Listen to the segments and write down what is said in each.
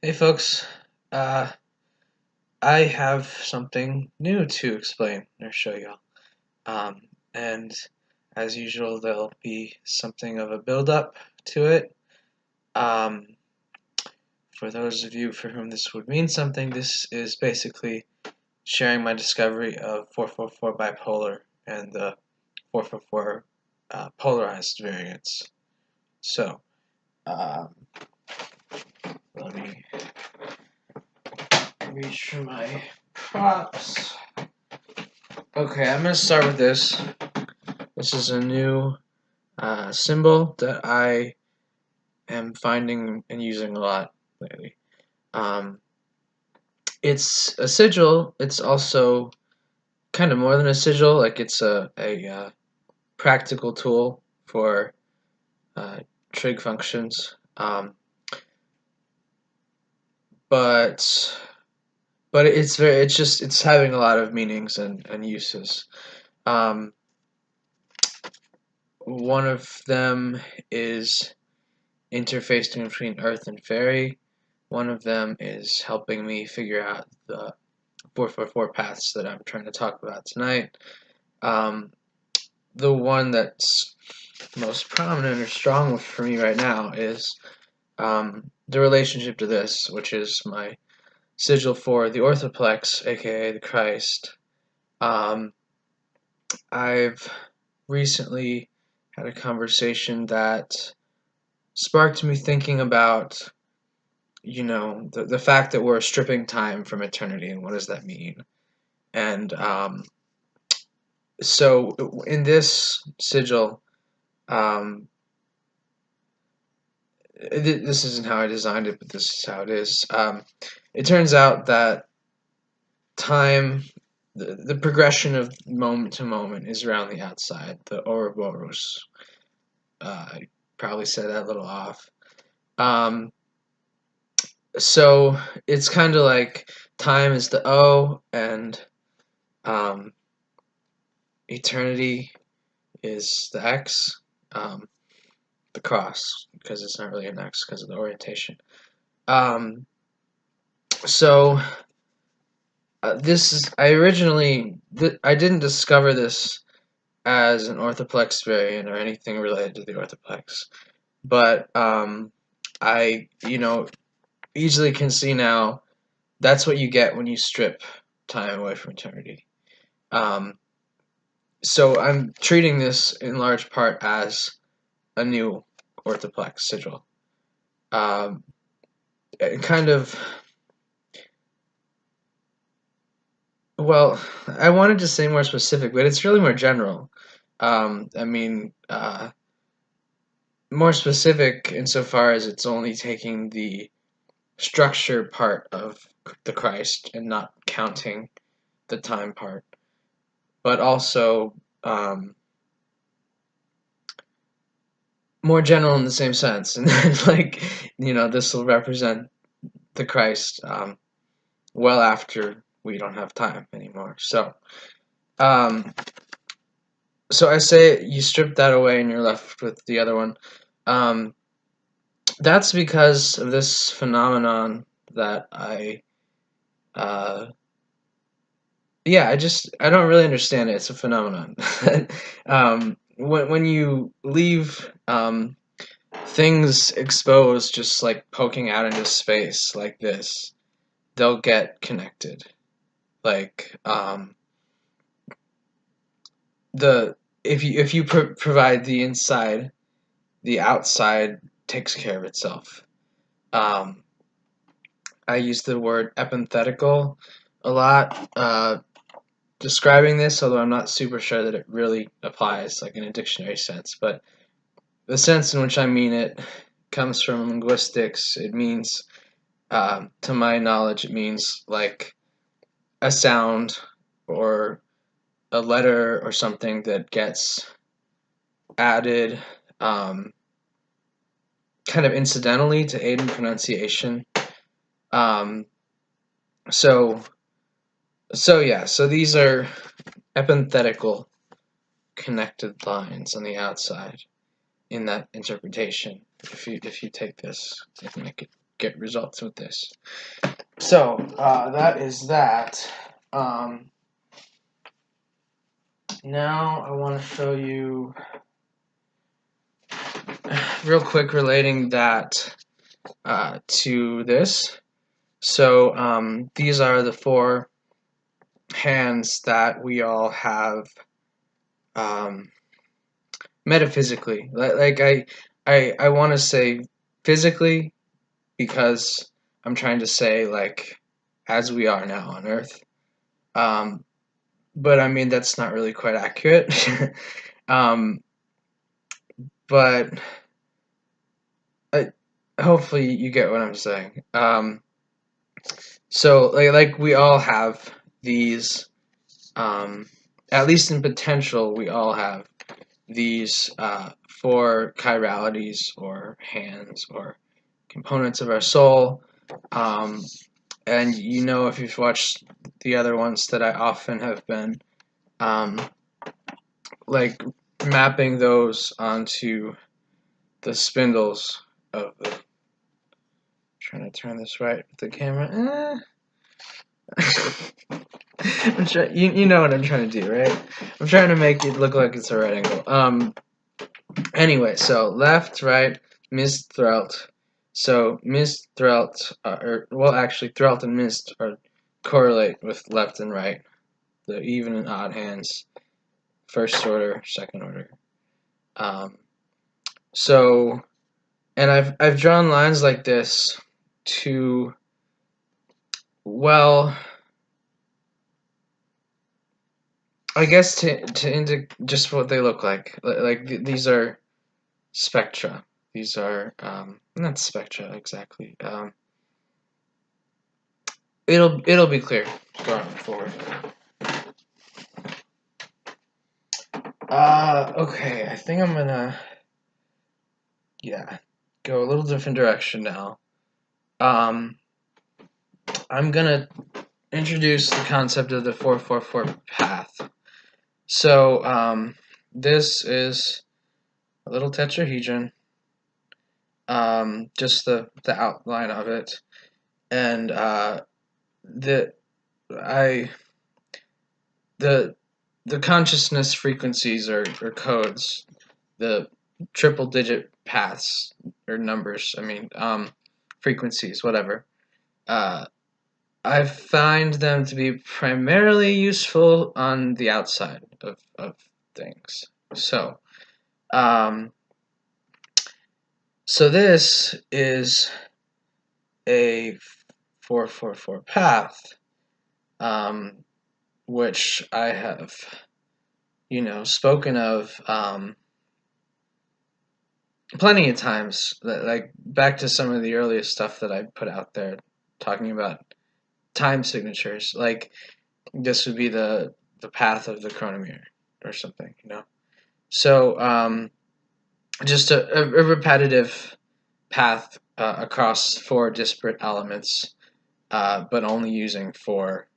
Hey folks, uh, I have something new to explain or show y'all. And as usual, there'll be something of a build-up to it. Um, for those of you for whom this would mean something, this is basically sharing my discovery of 444 bipolar and the 444 polarized variants. So, um, let me reach for my props. Okay, I'm going to start with this. This is a new symbol that I am finding and using a lot lately. Um, it's a sigil. It's also kind of more than a sigil. Like it's a practical tool for uh, trig functions. But it's having a lot of meanings and uses. Um, One of them is interfacing between Earth and Fairy. One of them is helping me figure out the 444 paths that I'm trying to talk about tonight. Um, the one that's most prominent or strong for me right now is the relationship to this, which is my sigil for the orthoplex, aka the Christ. Um, I've recently had a conversation that sparked me thinking about the fact that we're stripping time from eternity and what does that mean. And so in this sigil, um, this isn't how I designed it, but this is how it is. It turns out that time, the progression of moment to moment is around the outside, the Ouroboros. I probably said that a little off. Um, so it's kind of like time is the O, and um, eternity is the X, the cross, because it's not really an X because of the orientation. Um, so this is I didn't discover this as an orthoplex variant or anything related to the orthoplex, but I easily can see now that's what you get when you strip time away from eternity. Um, so I'm treating this in large part as a new orthoplex sigil. Um, kind of, well, I wanted to say more specific, but it's really more general. I mean, more specific insofar as it's only taking the structure part of the Christ and not counting the time part, but also more general in the same sense. And then, like, this will represent the Christ well after we don't have time anymore. Um, so I say you strip that away and you're left with the other one. Um, that's because of this phenomenon that uh, I don't really understand it. It's a phenomenon. When you leave things exposed, just like poking out into space like this, they'll get connected. Like the if you provide the inside, the outside takes care of itself. Um, I use the word epenthetical a lot describing this, although I'm not super sure that it really applies like in a dictionary sense. But the sense in which I mean it comes from linguistics. It means, to my knowledge, it means like a sound or a letter or something that gets added um, kind of incidentally to aid in pronunciation. Um, so so these are epenthetical connected lines on the outside in that interpretation. If you take this and make it get results with this. So that is that. Now I want to show you real quick relating that to this. So these are the 4 hands that we all have metaphysically. Like I want to say physically because I'm trying to say like as we are now on Earth. But I mean that's not really quite accurate. But hopefully you get what I'm saying. So like we all have these, at least in potential, we all have these 4 chiralities or hands or components of our soul. And you know, if you've watched the other ones, that I often have been like mapping those onto the spindles of the. Trying to turn this right with the camera. You know what I'm trying to do, right? I'm trying to make it look like it's a right angle. Anyway, so left, right, mist, throat. So mist, throat, actually, throat and mist are correlate with left and right, the even and odd hands, first order, second order. So, and I've drawn lines like this to, well, I guess to indicate just what they look like. These are spectra. These are not spectra exactly. It'll be clear going forward. Okay, I think I'm gonna go a little different direction now. I'm gonna introduce the concept of the 444 path. So this is a little tetrahedron. Just the outline of it, and the consciousness frequencies or codes, the triple digit paths or numbers, frequencies, whatever. I find them to be primarily useful on the outside of things. So this is a 444 path, which I have, spoken of plenty of times. Like back to some of the earliest stuff that I put out there, talking about time signatures. Like this would be the path of the chronometer or something, So just a repetitive path across 4 disparate elements, but only using 4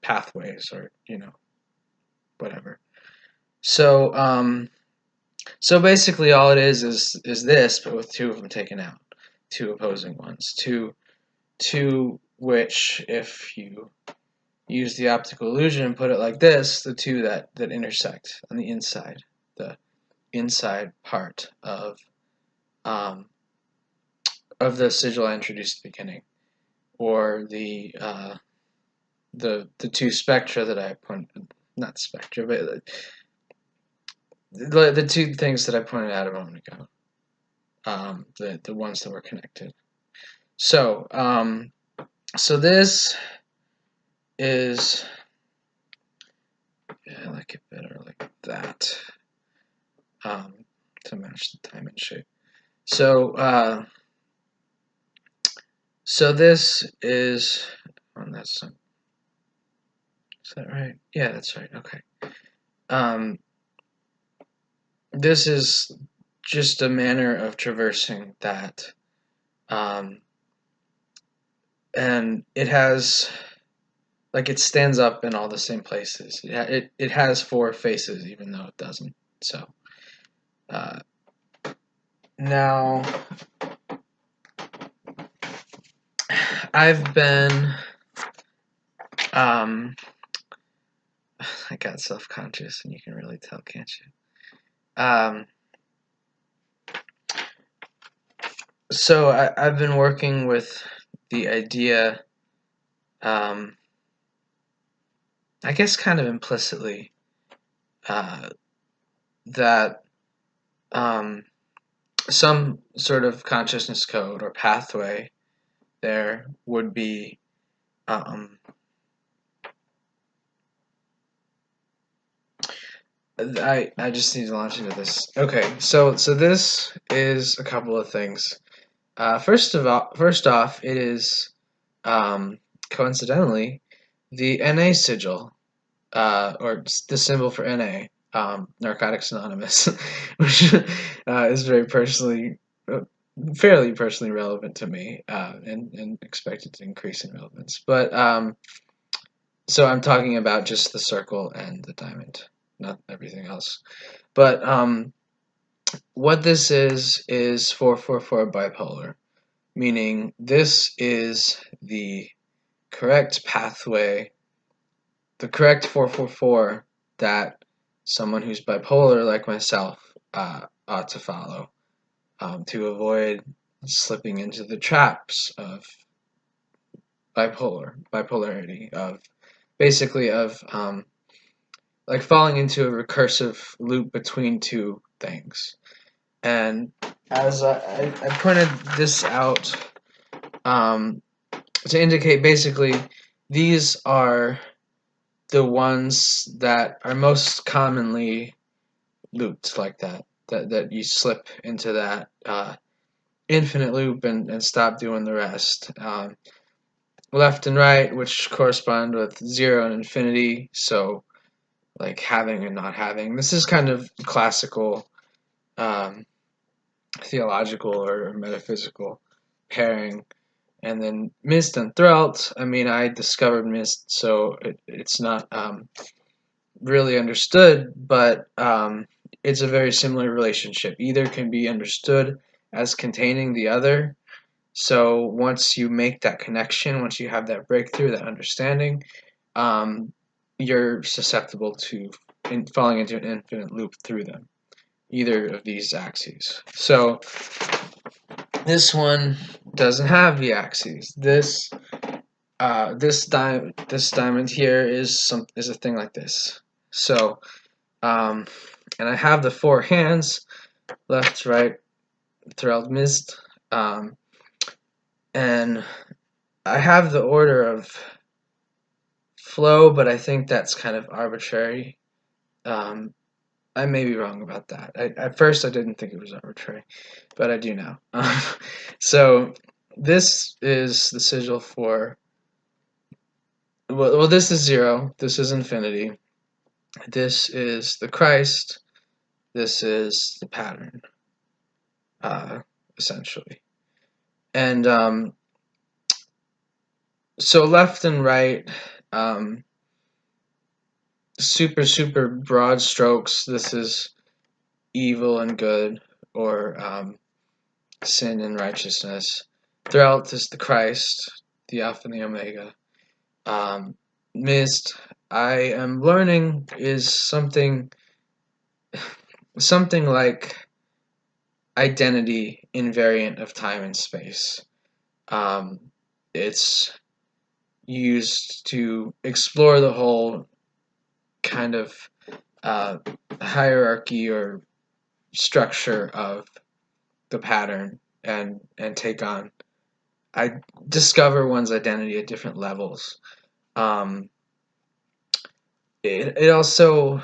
pathways or whatever. So so basically all it is this, but with 2 of them taken out, 2 opposing ones, two which, if you use the optical illusion and put it like this, the 2 that intersect on the inside, the inside part of the sigil I introduced at the beginning, or the 2 spectra that I pointed, not spectra, but the 2 things that I pointed out a moment ago, the ones that were connected. So so this is, I like it better like that, to match the time and shape. So so this is on that side. Is that right? Yeah, that's right. Okay. This is just a manner of traversing that, and it has, like, it stands up in all the same places. It has 4 faces, even though it doesn't. So Now, I've been, I got self-conscious, and you can really tell, can't you? So I've been working with the idea, I guess kind of implicitly, that some sort of consciousness code or pathway there would be, I just need to launch into this. Okay, so this is a couple of things. First off, it is, coincidentally, the NA sigil, or the symbol for NA, Narcotics Anonymous, which is very uh, fairly personally relevant to me, and expected to increase in relevance. But so I'm talking about just the circle and the diamond, not everything else. But what this is 444 bipolar, meaning this is the correct pathway, the correct 444 that someone who's bipolar like myself ought to follow, to avoid slipping into the traps of bipolarity, of basically of like falling into a recursive loop between two things. And as I pointed this out, to indicate basically these are the ones that are most commonly looped like that. That you slip into that infinite loop and stop doing the rest. Left and right, which correspond with 0 and infinity, so like having and not having. This is kind of classical, um, theological or metaphysical pairing. And then Mist and Thralt, I mean, I discovered Mist, so it's not really understood, but it's a very similar relationship. Either can be understood as containing the other. So once you make that connection, once you have that breakthrough, that understanding, um, you're susceptible to falling into an infinite loop through them, either of these axes. So this one doesn't have the axes. This diamond here is a thing like this. So, and I have the 4 hands, left, right, throughout mist, and I have the order of flow, but I think that's kind of arbitrary. I may be wrong about that. At first, I didn't think it was arbitrary, but I do now. So this is the sigil for. Well, this is 0. This is infinity. This is the Christ. This is the pattern, uh, essentially. And so left and right, um, super broad strokes. This is evil and good, or sin and righteousness. Throughout is the Christ, the Alpha and the Omega. Mist, I am learning, is something like identity invariant of time and space. It's used to explore the whole kind of uh, hierarchy or structure of the pattern, and take on. I discover one's identity at different levels. Um, it also,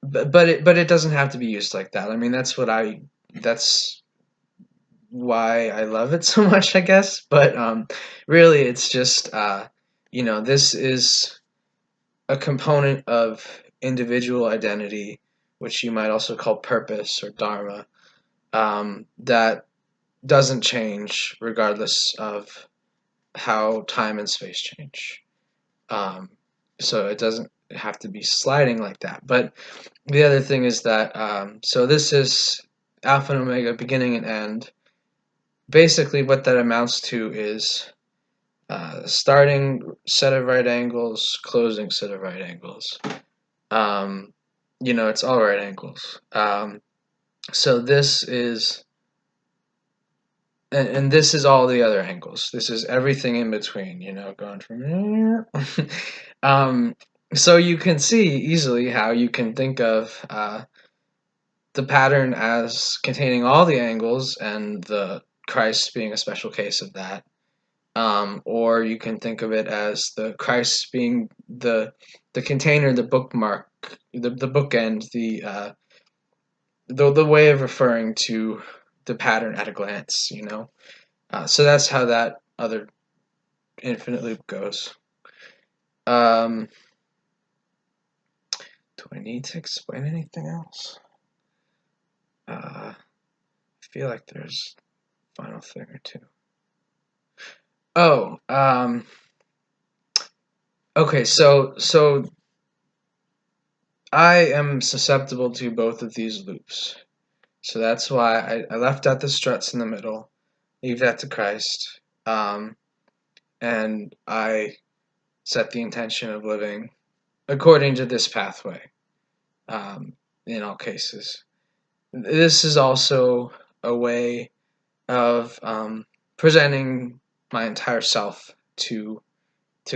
but it doesn't have to be used like that. I mean, that's why I love it so much, I guess. But really, it's just this is a component of individual identity, which you might also call purpose or dharma, that doesn't change regardless of how time and space change. Um, so it doesn't have to be sliding like that. But the other thing is that so this is alpha and omega, beginning and end. Basically, what that amounts to is starting set of right angles, closing set of right angles. It's all right angles. So this is, and this is all the other angles. This is everything in between, going from here. So you can see easily how you can think of the pattern as containing all the angles and the Christ being a special case of that. Or you can think of it as the Christ being the container, the bookmark, the bookend, the way of referring to the pattern at a glance. So that's how that other infinite loop goes. Do I need to explain anything else? I feel like there's a final thing or two. Oh, okay. So I am susceptible to both of these loops. So that's why I left out the struts in the middle, leave that to Christ, and I set the intention of living according to this pathway in all cases. This is also a way of presenting my entire self to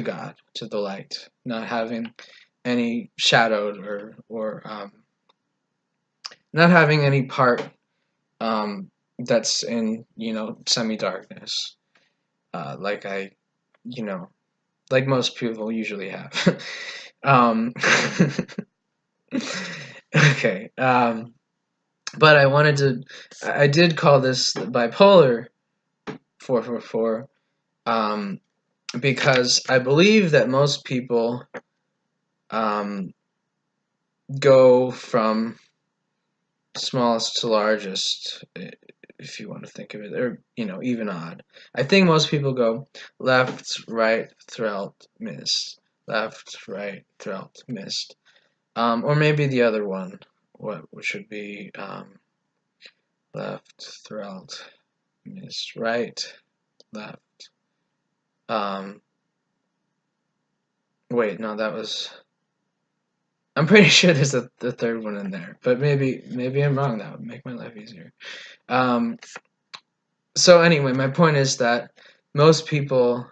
God, to the light, not having any shadowed or not having any part that's in semi darkness, like you know like most people usually have. um, okay, but I did call this the bipolar 444 because I believe that most people um, go from smallest to largest, if you want to think of it, or even odd. I think most people go left, right, throughout, missed, left, right, throughout, missed, or maybe the other one, what should be left, throughout, missed, right, left. Wait, no, that was. I'm pretty sure there's the third one in there, but maybe I'm wrong. That would make my life easier. Um, so anyway, my point is that most people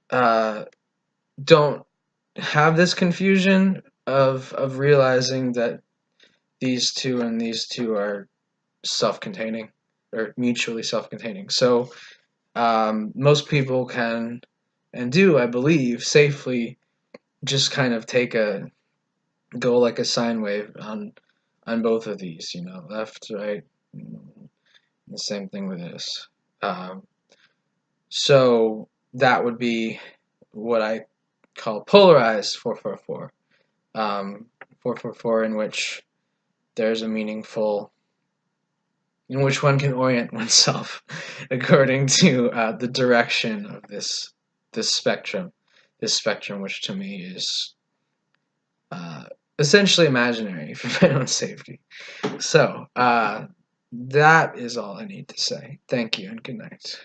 uh, don't have this confusion of realizing that these two and these two are self-containing or mutually self-containing. So most people can and do, I believe, safely just kind of go like a sine wave on both of these. Left, right. The same thing with this. Um, So that would be what I call polarized 444. 444 in which there's a meaningful, in which one can orient oneself according to the direction of this spectrum. This spectrum, which to me is uh, essentially imaginary for my own safety. So that is all I need to say. Thank you and good night.